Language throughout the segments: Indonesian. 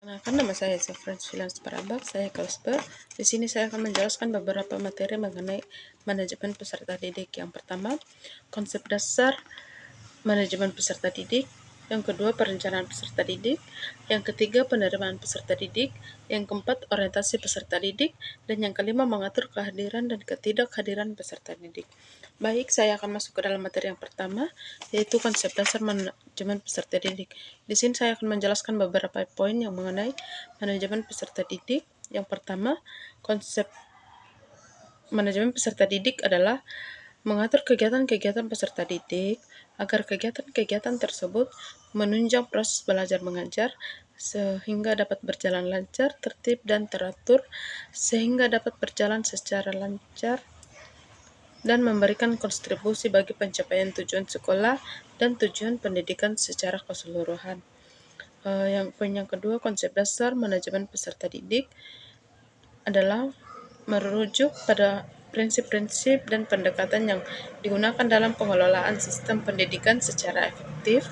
Perkenalkan, nama saya Zafran Silans Parabak, saya kelas B. Di sini saya akan menjelaskan beberapa materi mengenai manajemen peserta didik. Yang pertama, konsep dasar manajemen peserta didik. Yang kedua, perencanaan peserta didik. Yang ketiga, penerimaan peserta didik. Yang keempat, orientasi peserta didik. Dan yang kelima, mengatur kehadiran dan ketidakhadiran peserta didik. Baik, saya akan masuk ke dalam materi yang pertama, yaitu konsep dasar manajemen peserta didik. Di sini saya akan menjelaskan beberapa poin yang mengenai manajemen peserta didik. Yang pertama, konsep manajemen peserta didik adalah mengatur kegiatan-kegiatan peserta didik agar kegiatan-kegiatan tersebut menunjang proses belajar mengajar sehingga dapat berjalan lancar, tertib, dan teratur, sehingga dapat berjalan secara lancar dan memberikan kontribusi bagi pencapaian tujuan sekolah dan tujuan pendidikan secara keseluruhan. Poin yang kedua, konsep dasar manajemen peserta didik adalah merujuk pada prinsip-prinsip dan pendekatan yang digunakan dalam pengelolaan sistem pendidikan secara efektif.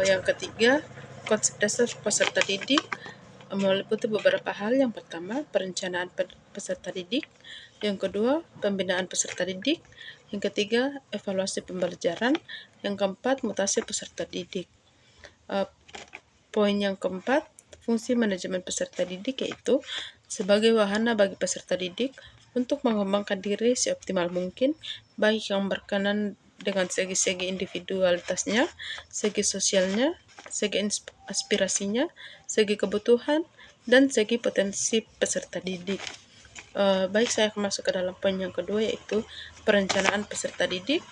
Yang ketiga, konsep dasar peserta didik meliputi beberapa hal. Yang pertama, perencanaan peserta didik. Yang kedua, pembinaan peserta didik. Yang ketiga, evaluasi pembelajaran. Yang keempat, mutasi peserta didik. Poin yang keempat, fungsi manajemen peserta didik yaitu sebagai wahana bagi peserta didik untuk mengembangkan diri seoptimal mungkin, baik yang berkenan dengan segi-segi individualitasnya, segi sosialnya, segi aspirasinya, segi kebutuhan, dan segi potensi peserta didik. Baik, saya akan masuk ke dalam poin yang kedua, yaitu perencanaan peserta didik.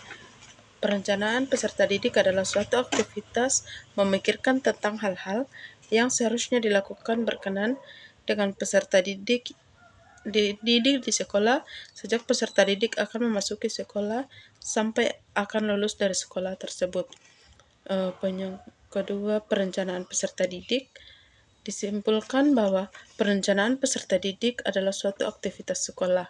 Perencanaan peserta didik adalah suatu aktivitas memikirkan tentang hal-hal yang seharusnya dilakukan berkenan dengan peserta didik di sekolah sejak peserta didik akan memasuki sekolah sampai akan lulus dari sekolah tersebut. Poin yang kedua, perencanaan peserta didik. Disimpulkan bahwa perencanaan peserta didik adalah suatu aktivitas sekolah.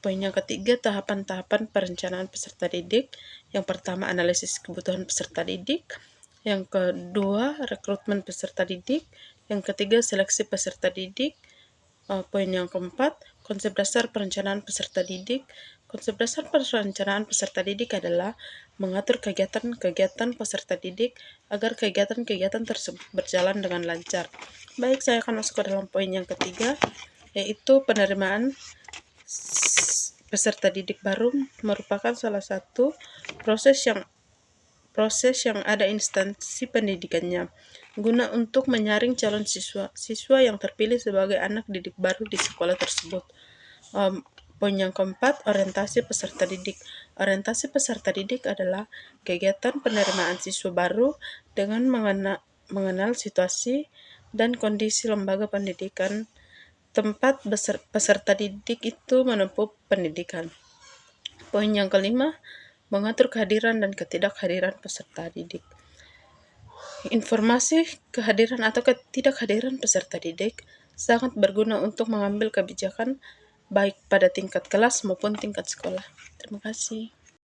Poin yang ketiga, tahapan-tahapan perencanaan peserta didik. Yang pertama, analisis kebutuhan peserta didik. Yang kedua, rekrutmen peserta didik. Yang ketiga, seleksi peserta didik. Poin yang keempat, konsep dasar perencanaan peserta didik. Konsep dasar perencanaan peserta didik adalah mengatur kegiatan-kegiatan peserta didik agar kegiatan-kegiatan tersebut berjalan dengan lancar. Baik, saya akan masuk ke dalam poin yang ketiga, yaitu penerimaan peserta didik baru merupakan salah satu proses yang ada instansi pendidikannya guna untuk menyaring calon siswa yang terpilih sebagai anak didik baru di sekolah tersebut. Poin yang keempat, orientasi peserta didik. Orientasi peserta didik adalah kegiatan penerimaan siswa baru dengan mengenal situasi dan kondisi lembaga pendidikan tempat peserta didik itu menempuh pendidikan. Poin yang kelima, mengatur kehadiran dan ketidakhadiran peserta didik. Informasi kehadiran atau ketidakhadiran peserta didik sangat berguna untuk mengambil kebijakan baik pada tingkat kelas maupun tingkat sekolah. Terima kasih.